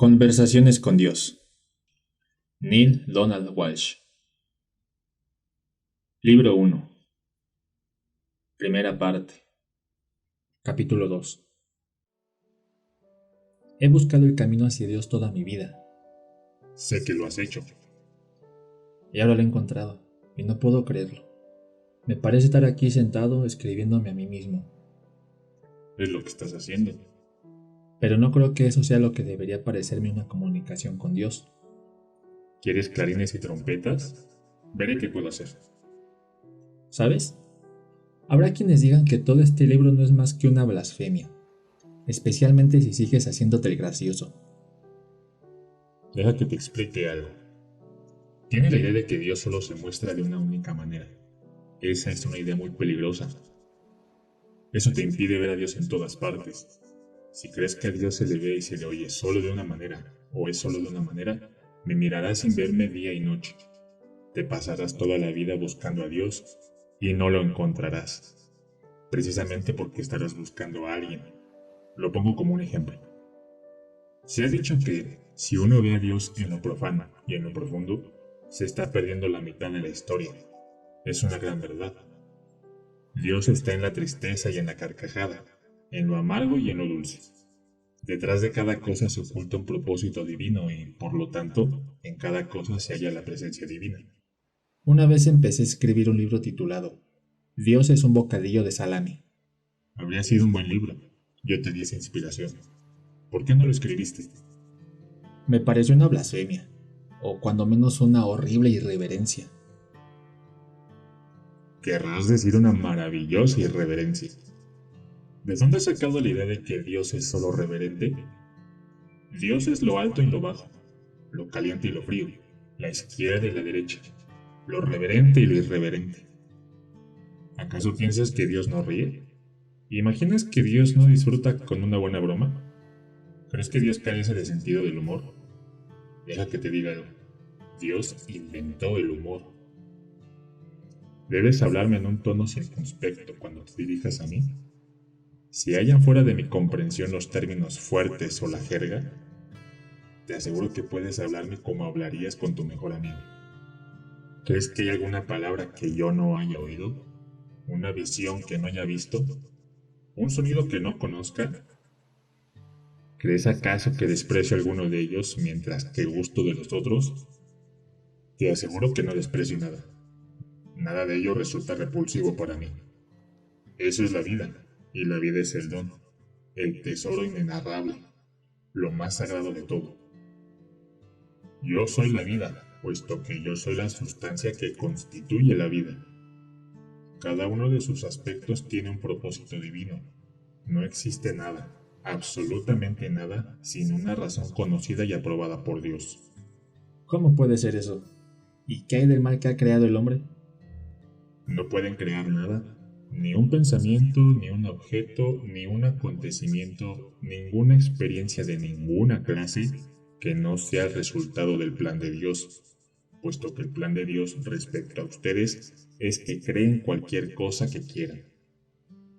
Conversaciones con Dios. Neil Donald Walsh. Libro 1. Primera parte. Capítulo 2. He buscado el camino hacia Dios toda mi vida. Sé que lo has hecho. Y ahora lo he encontrado, y no puedo creerlo. Me parece estar aquí sentado escribiéndome a mí mismo. Es lo que estás haciendo. Pero no creo que eso sea lo que debería parecerme una comunicación con Dios. ¿Quieres clarines y trompetas? Veré qué puedo hacer. ¿Sabes? Habrá quienes digan que todo este libro no es más que una blasfemia, especialmente si sigues haciéndote el gracioso. Deja que te explique algo. Tienes la idea de que Dios solo se muestra de una única manera. Esa es una idea muy peligrosa. Eso te impide ver a Dios en todas partes. Si crees que a Dios se le ve y se le oye solo de una manera, o es solo de una manera, me mirarás sin verme día y noche. Te pasarás toda la vida buscando a Dios y no lo encontrarás, precisamente porque estarás buscando a alguien. Lo pongo como un ejemplo. Se ha dicho que si uno ve a Dios en lo profano y en lo profundo, se está perdiendo la mitad de la historia. Es una gran verdad. Dios está en la tristeza y en la carcajada, en lo amargo y en lo dulce. Detrás de cada cosa se oculta un propósito divino y, por lo tanto, en cada cosa se halla la presencia divina. Una vez empecé a escribir un libro titulado Dios es un bocadillo de salami. Habría sido un buen libro. Yo te di esa inspiración. ¿Por qué no lo escribiste? Me pareció una blasfemia, o cuando menos una horrible irreverencia. Querrás decir una maravillosa irreverencia. ¿De dónde has sacado la idea de que Dios es solo reverente? Dios es lo alto y lo bajo, lo caliente y lo frío, la izquierda y la derecha, lo reverente y lo irreverente. ¿Acaso piensas que Dios no ríe? ¿Imaginas que Dios no disfruta con una buena broma? ¿Crees que Dios carece de sentido del humor? Deja que te diga algo. Dios inventó el humor. Debes hablarme en un tono circunspecto cuando te dirijas a mí. Si hallan fuera de mi comprensión los términos fuertes o la jerga, te aseguro que puedes hablarme como hablarías con tu mejor amigo. ¿Crees que hay alguna palabra que yo no haya oído? ¿Una visión que no haya visto? ¿Un sonido que no conozca? ¿Crees acaso que desprecio alguno de ellos mientras que gusto de los otros? Te aseguro que no desprecio nada. Nada de ello resulta repulsivo para mí. Eso es la vida, y la vida es el don, el tesoro inenarrable, lo más sagrado de todo. Yo soy la vida, puesto que yo soy la sustancia que constituye la vida. Cada uno de sus aspectos tiene un propósito divino. No existe nada, absolutamente nada, sin una razón conocida y aprobada por Dios. ¿Cómo puede ser eso? ¿Y qué hay del mal que ha creado el hombre? No pueden crear nada, ni un pensamiento, ni un objeto, ni un acontecimiento, ninguna experiencia de ninguna clase que no sea el resultado del plan de Dios, puesto que el plan de Dios respecto a ustedes es que creen cualquier cosa que quieran.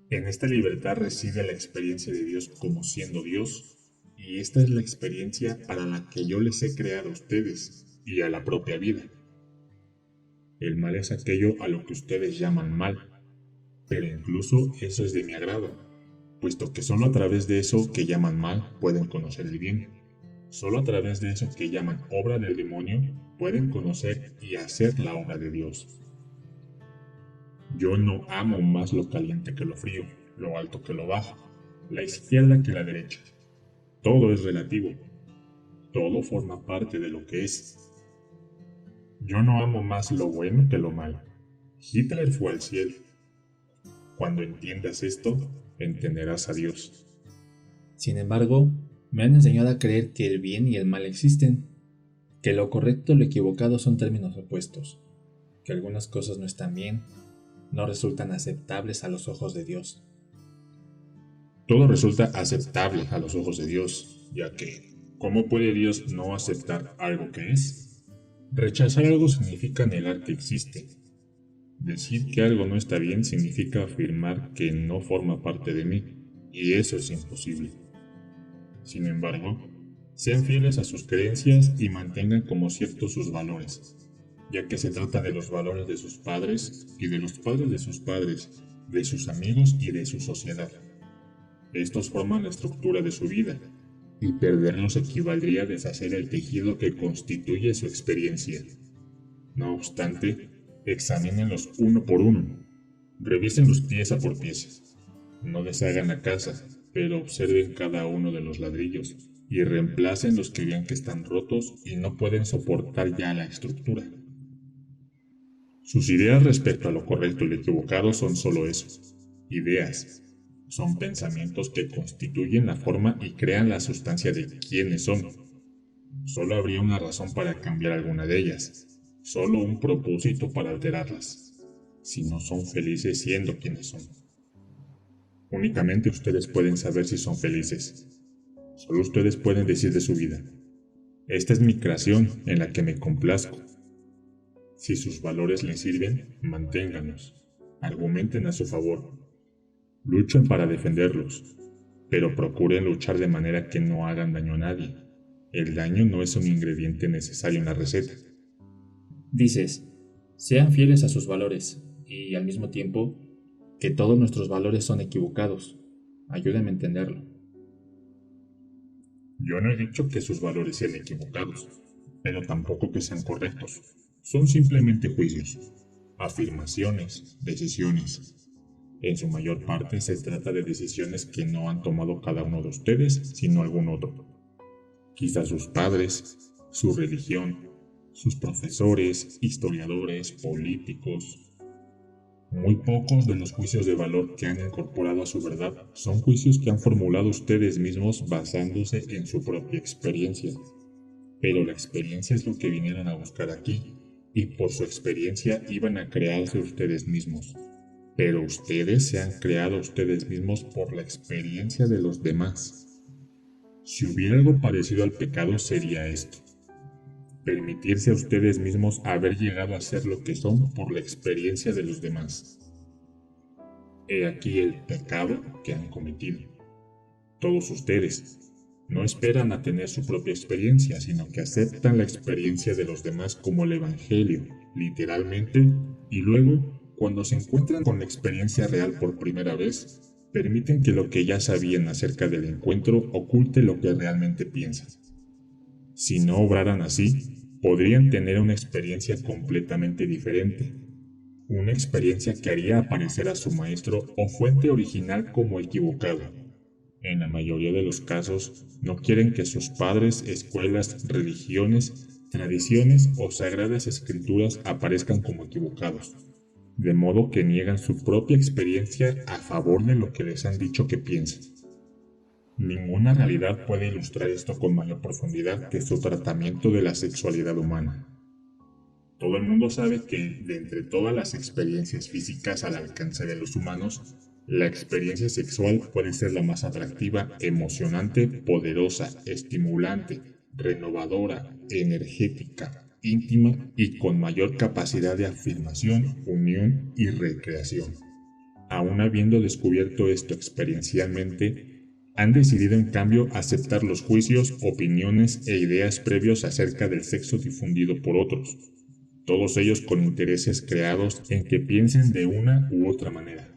En esta libertad reside la experiencia de Dios como siendo Dios, y esta es la experiencia para la que yo les he creado a ustedes y a la propia vida. El mal es aquello a lo que ustedes llaman mal, pero incluso eso es de mi agrado, puesto que solo a través de eso que llaman mal pueden conocer el bien. Solo a través de eso que llaman obra del demonio pueden conocer y hacer la obra de Dios. Yo no amo más lo caliente que lo frío, lo alto que lo bajo, la izquierda que la derecha. Todo es relativo. Todo forma parte de lo que es. Yo no amo más lo bueno que lo malo. Hitler fue al cielo. Cuando entiendas esto, entenderás a Dios. Sin embargo, me han enseñado a creer que el bien y el mal existen, que lo correcto y lo equivocado son términos opuestos, que algunas cosas no están bien, no resultan aceptables a los ojos de Dios. Todo resulta aceptable a los ojos de Dios, ya que, ¿cómo puede Dios no aceptar algo que es? Rechazar algo significa negar que existe. Decir que algo no está bien significa afirmar que no forma parte de mí, y eso es imposible. Sin embargo, Sean fieles a sus creencias y mantengan como ciertos sus valores, ya que se trata de los valores de sus padres y de los padres de sus padres, de sus amigos y de su sociedad. Estos forman la estructura de su vida, y perderlos equivaldría a deshacer el tejido que constituye su experiencia. No obstante, examínenlos uno por uno, revísenlos pieza por pieza. No deshagan la casa, pero observen cada uno de los ladrillos y reemplacen los que vean que están rotos y no pueden soportar ya la estructura. Sus ideas respecto a lo correcto y lo equivocado son solo eso, ideas. Son pensamientos que constituyen la forma y crean la sustancia de quiénes son. Solo habría una razón para cambiar alguna de ellas, solo un propósito para alterarlas, si no son felices siendo quienes son. Únicamente ustedes pueden saber si son felices. Solo ustedes pueden decir de su vida: esta es mi creación en la que me complazco. Si sus valores les sirven, manténganlos. Argumenten a su favor. Luchen para defenderlos, pero procuren luchar de manera que no hagan daño a nadie. El daño no es un ingrediente necesario en la receta. Dices, sean fieles a sus valores y al mismo tiempo que todos nuestros valores son equivocados. Ayúdame a entenderlo. Yo no he dicho que sus valores sean equivocados, pero tampoco que sean correctos. Son simplemente juicios, afirmaciones, decisiones. En su mayor parte se trata de decisiones que no han tomado cada uno de ustedes, sino algún otro. Quizás sus padres, su religión, sus profesores, historiadores, políticos. Muy pocos de los juicios de valor que han incorporado a su verdad son juicios que han formulado ustedes mismos basándose en su propia experiencia. Pero la experiencia es lo que vinieron a buscar aquí, y por su experiencia iban a crearse ustedes mismos. Pero ustedes se han creado a ustedes mismos por la experiencia de los demás. Si hubiera algo parecido al pecado sería esto: permitirse a ustedes mismos haber llegado a ser lo que son por la experiencia de los demás. He aquí el pecado que han cometido. Todos ustedes no esperan a tener su propia experiencia, sino que aceptan la experiencia de los demás como el Evangelio, literalmente, y luego, cuando se encuentran con la experiencia real por primera vez, permiten que lo que ya sabían acerca del encuentro oculte lo que realmente piensan. Si no obraran así, podrían tener una experiencia completamente diferente. Una experiencia que haría aparecer a su maestro o fuente original como equivocado. En la mayoría de los casos, no quieren que sus padres, escuelas, religiones, tradiciones o sagradas escrituras aparezcan como equivocados, de modo que niegan su propia experiencia a favor de lo que les han dicho que piensan. Ninguna realidad puede ilustrar esto con mayor profundidad que su tratamiento de la sexualidad humana. Todo el mundo sabe que, de entre todas las experiencias físicas al alcance de los humanos, la experiencia sexual puede ser la más atractiva, emocionante, poderosa, estimulante, renovadora, energética, íntima y con mayor capacidad de afirmación, unión y recreación. Aún habiendo descubierto esto experiencialmente, han decidido en cambio aceptar los juicios, opiniones e ideas previos acerca del sexo difundido por otros, todos ellos con intereses creados en que piensen de una u otra manera.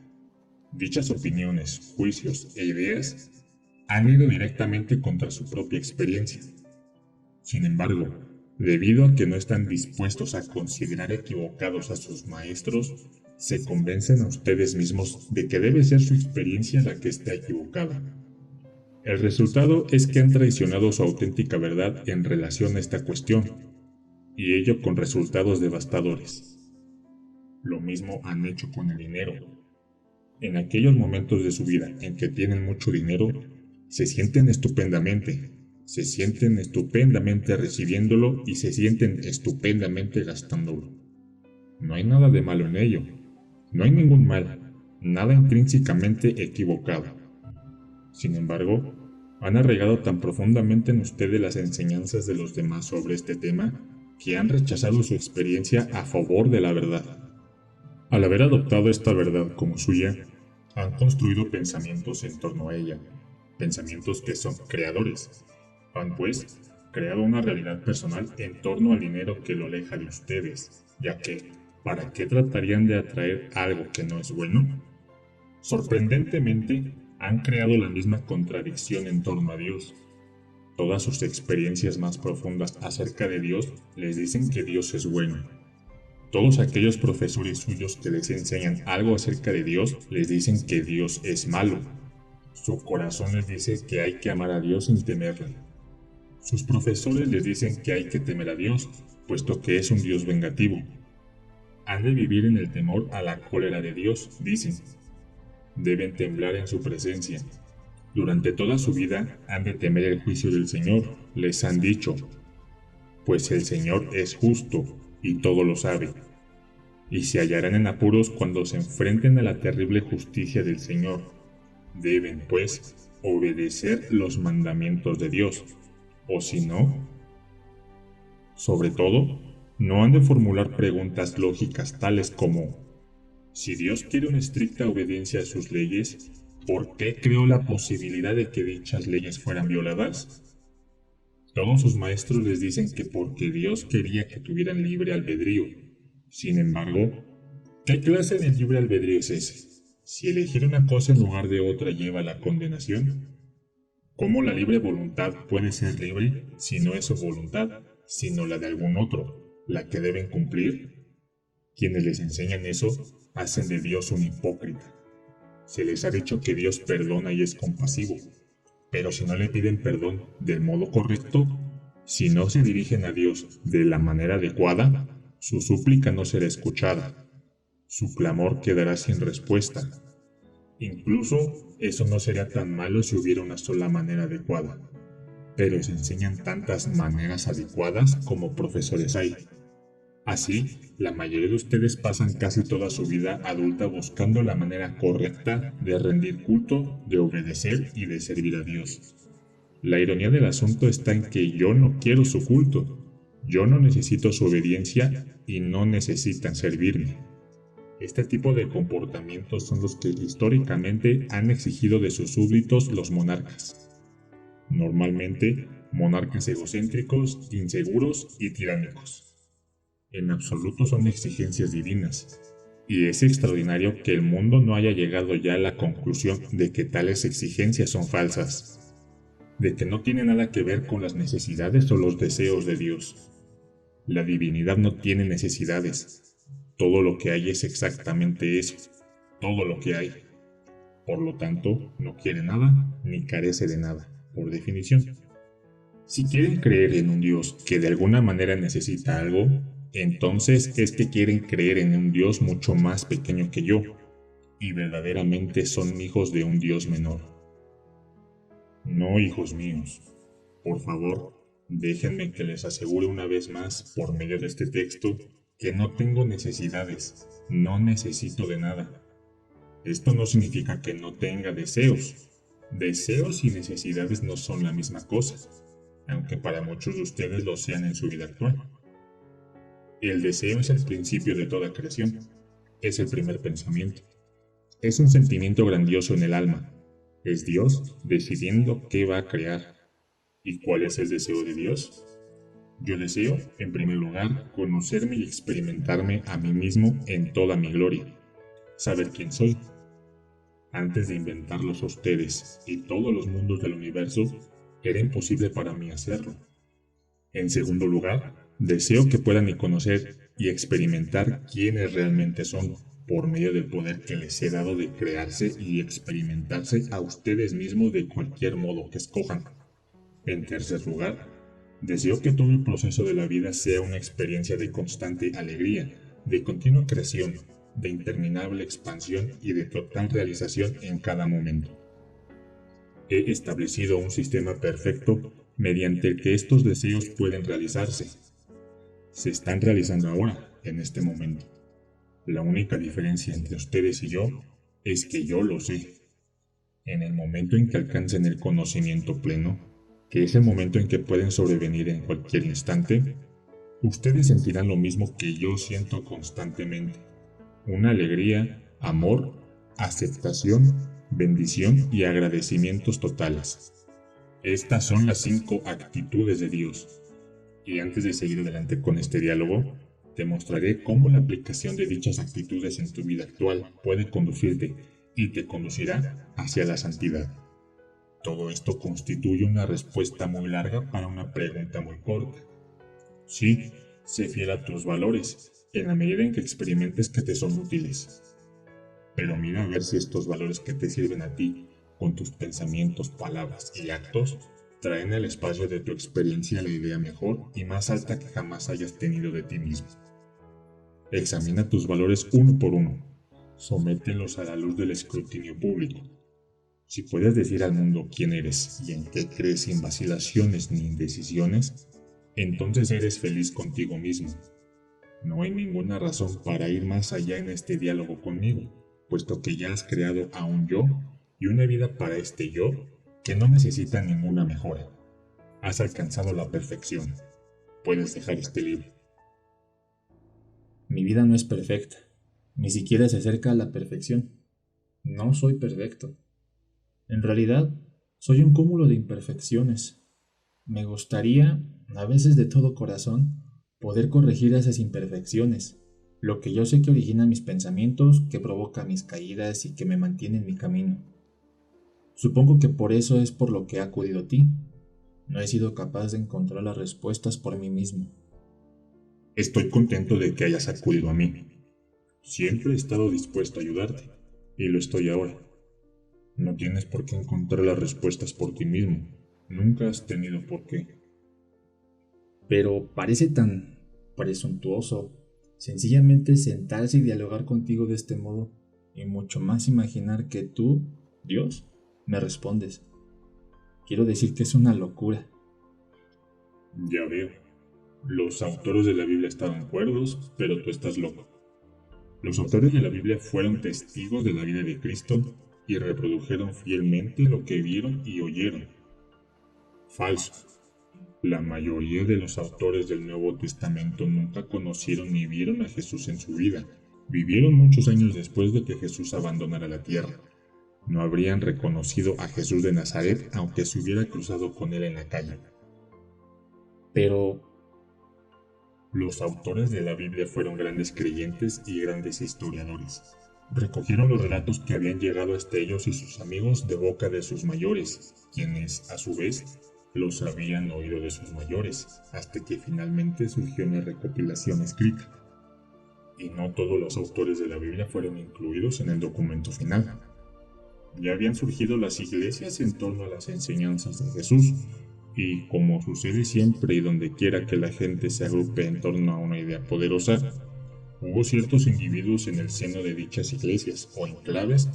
Dichas opiniones, juicios e ideas han ido directamente contra su propia experiencia. Sin embargo, debido a que no están dispuestos a considerar equivocados a sus maestros, se convencen a ustedes mismos de que debe ser su experiencia la que está equivocada. El resultado es que han traicionado su auténtica verdad en relación a esta cuestión, y ello con resultados devastadores. Lo mismo han hecho con el dinero. En aquellos momentos de su vida en que tienen mucho dinero, se sienten estupendamente recibiéndolo y se sienten estupendamente gastándolo. No hay nada de malo en ello, no hay ningún mal, nada intrínsecamente equivocado. Sin embargo, han arraigado tan profundamente en ustedes las enseñanzas de los demás sobre este tema que han rechazado su experiencia a favor de la verdad. Al haber adoptado esta verdad como suya, han construido pensamientos en torno a ella, pensamientos que son creadores, Han, pues, creado una realidad personal en torno al dinero que lo aleja de ustedes, ya que, ¿para qué tratarían de atraer algo que no es bueno? Sorprendentemente, han creado la misma contradicción en torno a Dios. Todas sus experiencias más profundas acerca de Dios les dicen que Dios es bueno. Todos aquellos profesores suyos que les enseñan algo acerca de Dios les dicen que Dios es malo. Su corazón les dice que hay que amar a Dios sin temerle. Sus profesores les dicen que hay que temer a Dios, puesto que es un Dios vengativo. Han de vivir en el temor a la cólera de Dios, dicen. Deben temblar en su presencia. Durante toda su vida han de temer el juicio del Señor, les han dicho, pues el Señor es justo y todo lo sabe, y se hallarán en apuros cuando se enfrenten a la terrible justicia del Señor. Deben, pues, obedecer los mandamientos de Dios, o si no, sobre todo, no han de formular preguntas lógicas tales como, si Dios quiere una estricta obediencia a sus leyes, ¿por qué creó la posibilidad de que dichas leyes fueran violadas? Todos sus maestros les dicen que porque Dios quería que tuvieran libre albedrío. Sin embargo, ¿qué clase de libre albedrío es ese? Si elegir una cosa en lugar de otra lleva a la condenación, ¿cómo la libre voluntad puede ser libre si no es su voluntad, sino la de algún otro, la que deben cumplir? Quienes les enseñan eso hacen de Dios un hipócrita. Se les ha dicho que Dios perdona y es compasivo, pero si no le piden perdón del modo correcto, si no se dirigen a Dios de la manera adecuada, su súplica no será escuchada, su clamor quedará sin respuesta. Incluso eso no sería tan malo si hubiera una sola manera adecuada, pero se enseñan tantas maneras adecuadas como profesores hay. Así, la mayoría de ustedes pasan casi toda su vida adulta buscando la manera correcta de rendir culto, de obedecer y de servir a Dios. La ironía del asunto está en que yo no quiero su culto, yo no necesito su obediencia y no necesitan servirme. Este tipo de comportamientos son los que históricamente han exigido de sus súbditos los monarcas. Normalmente, monarcas egocéntricos, inseguros y tiránicos. En absoluto son exigencias divinas, y es extraordinario que el mundo no haya llegado ya a la conclusión de que tales exigencias son falsas, de que no tiene nada que ver con las necesidades o los deseos de Dios. La divinidad no tiene necesidades, todo lo que hay es exactamente eso, todo lo que hay. Por lo tanto, no quiere nada ni carece de nada, por definición. Si quieren creer en un Dios que de alguna manera necesita algo, entonces es que quieren creer en un Dios mucho más pequeño que yo, y verdaderamente son hijos de un Dios menor. No, hijos míos, por favor, déjenme que les asegure una vez más, por medio de este texto, que no tengo necesidades, no necesito de nada. Esto no significa que no tenga deseos. Deseos y necesidades no son la misma cosa, aunque para muchos de ustedes lo sean en su vida actual. El deseo es el principio de toda creación, es el primer pensamiento. Es un sentimiento grandioso en el alma, es Dios decidiendo qué va a crear. ¿Y cuál es el deseo de Dios? Yo deseo, en primer lugar, conocerme y experimentarme a mí mismo en toda mi gloria, saber quién soy. Antes de inventarlos a ustedes y todos los mundos del universo, era imposible para mí hacerlo. En segundo lugar, deseo que puedan conocer y experimentar quiénes realmente son, por medio del poder que les he dado de crearse y experimentarse a ustedes mismos de cualquier modo que escojan. En tercer lugar, deseo que todo el proceso de la vida sea una experiencia de constante alegría, de continua creación, de interminable expansión y de total realización en cada momento. He establecido un sistema perfecto mediante el que estos deseos pueden realizarse. Se están realizando ahora, en este momento. La única diferencia entre ustedes y yo es que yo lo sé. En el momento en que alcancen el conocimiento pleno, que es el momento en que pueden sobrevenir en cualquier instante, ustedes sentirán lo mismo que yo siento constantemente. Una alegría, amor, aceptación, bendición y agradecimientos totales. Estas son las 5 actitudes de Dios. Y antes de seguir adelante con este diálogo, te mostraré cómo la aplicación de dichas actitudes en tu vida actual puede conducirte y te conducirá hacia la santidad. Todo esto constituye una respuesta muy larga para una pregunta muy corta. Sí, sé fiel a tus valores, en la medida en que experimentes que te son útiles. Pero mira a ver si estos valores que te sirven a ti, con tus pensamientos, palabras y actos, traen al espacio de tu experiencia la idea mejor y más alta que jamás hayas tenido de ti mismo. Examina tus valores uno por uno. Somételos a la luz del escrutinio público. Si puedes decir al mundo quién eres y en qué crees sin vacilaciones ni indecisiones, entonces eres feliz contigo mismo. No hay ninguna razón para ir más allá en este diálogo conmigo, puesto que ya has creado a un yo y una vida para este yo que no necesita ninguna mejora. Has alcanzado la perfección. Puedes dejar este libro. Mi vida no es perfecta, ni siquiera se acerca a la perfección. No soy perfecto. En realidad, soy un cúmulo de imperfecciones. Me gustaría, a veces de todo corazón, poder corregir esas imperfecciones, lo que yo sé que origina mis pensamientos, que provoca mis caídas y que me mantiene en mi camino. Supongo que por eso es por lo que he acudido a ti. No he sido capaz de encontrar las respuestas por mí mismo. Estoy contento de que hayas acudido a mí. Siempre he estado dispuesto a ayudarte, y lo estoy ahora. No tienes por qué encontrar las respuestas por ti mismo. Nunca has tenido por qué. Pero parece tan presuntuoso sencillamente sentarse y dialogar contigo de este modo, y mucho más imaginar que tú, Dios, me respondes. Quiero decir que es una locura. Ya veo. Los autores de la Biblia estaban cuerdos, pero tú estás loco. Los autores de la Biblia fueron testigos de la vida de Cristo y reprodujeron fielmente lo que vieron y oyeron. Falso. La mayoría de los autores del Nuevo Testamento nunca conocieron ni vieron a Jesús en su vida. Vivieron muchos años después de que Jesús abandonara la tierra. No habrían reconocido a Jesús de Nazaret aunque se hubiera cruzado con él en la calle. Pero los autores de la Biblia fueron grandes creyentes y grandes historiadores. Recogieron los relatos que habían llegado hasta ellos y sus amigos de boca de sus mayores, quienes, a su vez, los habían oído de sus mayores, hasta que finalmente surgió una recopilación escrita. Y no todos los autores de la Biblia fueron incluidos en el documento final. Ya habían surgido las iglesias en torno a las enseñanzas de Jesús, y como sucede siempre y donde quiera que la gente se agrupe en torno a una idea poderosa, hubo ciertos individuos en el seno de dichas iglesias o enclaves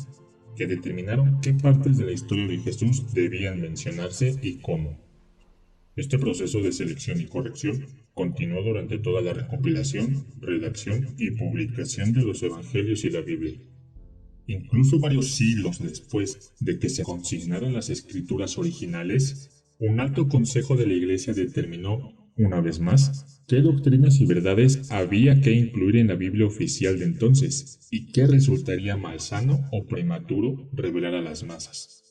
que determinaron qué partes de la historia de Jesús debían mencionarse y cómo. Este proceso de selección y corrección continuó durante toda la recopilación, redacción y publicación de los Evangelios y la Biblia. Incluso varios siglos después de que se consignaran las escrituras originales, un alto consejo de la Iglesia determinó, una vez más, qué doctrinas y verdades había que incluir en la Biblia oficial de entonces y qué resultaría malsano o prematuro revelar a las masas.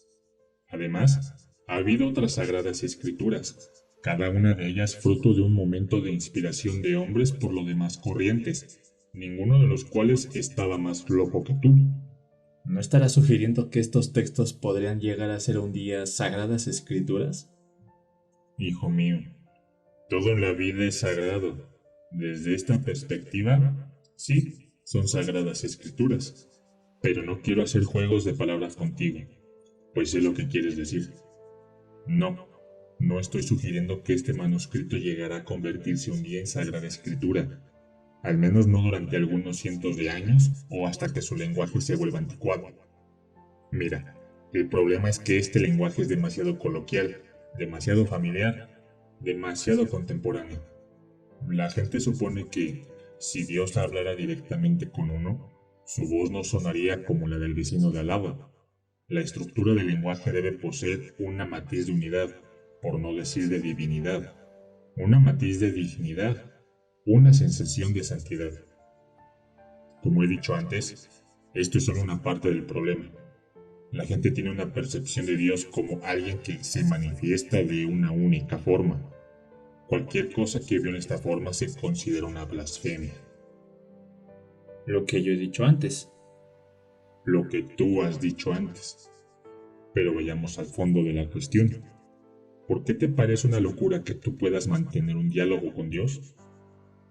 Además, ha habido otras sagradas escrituras, cada una de ellas fruto de un momento de inspiración de hombres por lo demás corrientes, ninguno de los cuales estaba más loco que tú. ¿No estarás sugiriendo que estos textos podrían llegar a ser un día sagradas escrituras? Hijo mío, todo en la vida es sagrado. Desde esta perspectiva, sí, son sagradas escrituras, pero no quiero hacer juegos de palabras contigo, pues sé lo que quieres decir. No estoy sugiriendo que este manuscrito llegará a convertirse un día en sagrada escritura, al menos no durante algunos cientos de años o hasta que su lenguaje se vuelva anticuado. Mira, el problema es que este lenguaje es demasiado coloquial, demasiado familiar, demasiado contemporáneo. La gente supone que, si Dios hablara directamente con uno, su voz no sonaría como la del vecino de al lado. La estructura del lenguaje debe poseer una matiz de unidad, por no decir de divinidad, una matiz de dignidad, una sensación de santidad. Como he dicho antes, esto es solo una parte del problema. La gente tiene una percepción de Dios como alguien que se manifiesta de una única forma. Cualquier cosa que vio en esta forma se considera una blasfemia. Lo que yo he dicho antes. Lo que tú has dicho antes. Pero vayamos al fondo de la cuestión. ¿Por qué te parece una locura que tú puedas mantener un diálogo con Dios?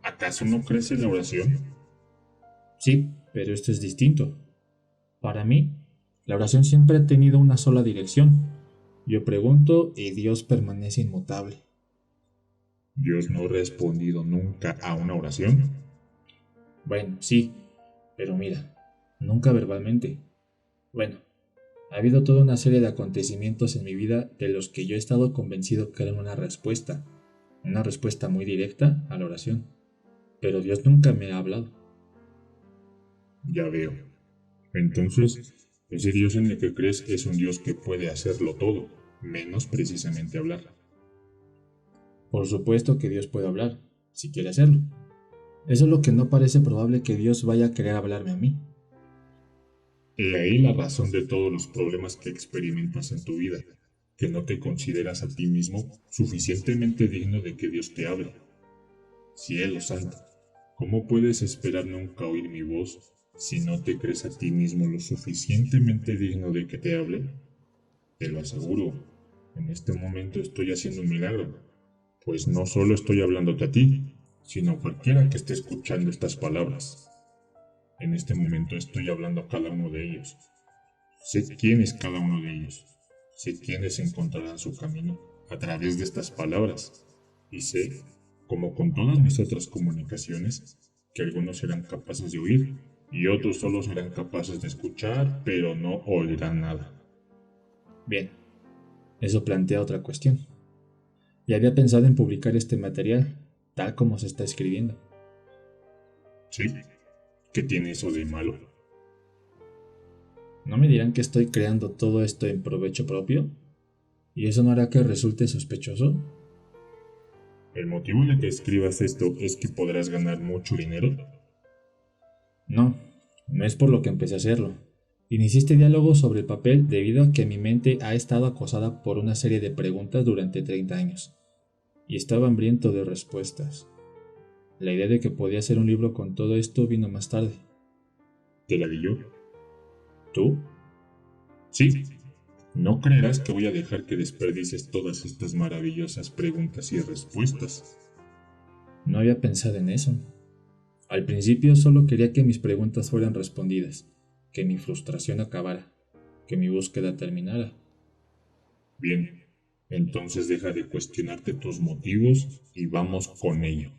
¿Acaso no crees en la oración? Sí, pero esto es distinto. Para mí, la oración siempre ha tenido una sola dirección. Yo pregunto y Dios permanece inmutable. ¿Dios no ha respondido nunca a una oración? Bueno, sí, pero mira, nunca verbalmente. Bueno, ha habido toda una serie de acontecimientos en mi vida de los que yo he estado convencido que eran una respuesta muy directa a la oración, pero Dios nunca me ha hablado. Ya veo. Entonces, ese Dios en el que crees es un Dios que puede hacerlo todo, menos precisamente hablar. Por supuesto que Dios puede hablar, si quiere hacerlo. Eso es lo que no parece probable que Dios vaya a querer hablarme a mí. He ahí la razón de todos los problemas que experimentas en tu vida, que no te consideras a ti mismo suficientemente digno de que Dios te hable. Cielo santo, ¿cómo puedes esperar nunca oír mi voz si no te crees a ti mismo lo suficientemente digno de que te hable? Te lo aseguro, en este momento estoy haciendo un milagro, pues no solo estoy hablándote a ti, sino a cualquiera que esté escuchando estas palabras. En este momento estoy hablando a cada uno de ellos. Sé quién es cada uno de ellos. Sé quiénes encontrarán su camino a través de estas palabras. Y sé, como con todas mis otras comunicaciones, que algunos serán capaces de oír y otros solo serán capaces de escuchar, pero no oirán nada. Bien, eso plantea otra cuestión. Ya había pensado en publicar este material, tal como se está escribiendo. ¿Sí? ¿Qué tiene eso de malo? ¿No me dirán que estoy creando todo esto en provecho propio? ¿Y eso no hará que resulte sospechoso? ¿El motivo en el que escribas esto es que podrás ganar mucho dinero? No, no es por lo que empecé a hacerlo. Inicié este diálogo sobre el papel debido a que mi mente ha estado acosada por una serie de preguntas durante 30 años, y estaba hambriento de respuestas. La idea de que podía hacer un libro con todo esto vino más tarde. ¿Te la di yo? ¿Tú? Sí. No creerás que voy a dejar que desperdicies todas estas maravillosas preguntas y respuestas. No había pensado en eso. Al principio solo quería que mis preguntas fueran respondidas, que mi frustración acabara, que mi búsqueda terminara. Bien, entonces deja de cuestionarte tus motivos y vamos con ello.